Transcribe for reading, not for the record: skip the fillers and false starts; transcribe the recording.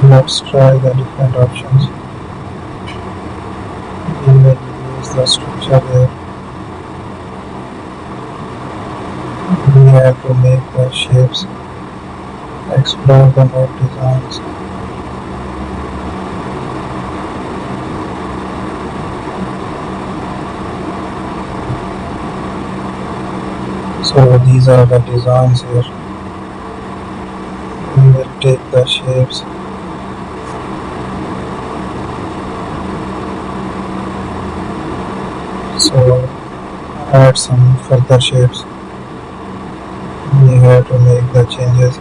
Let's try the different options. We will use the structure here. We have to make the shapes, explore the node designs. So these are the designs here. We will take the shapes. So add some further shapes. We have to make the changes.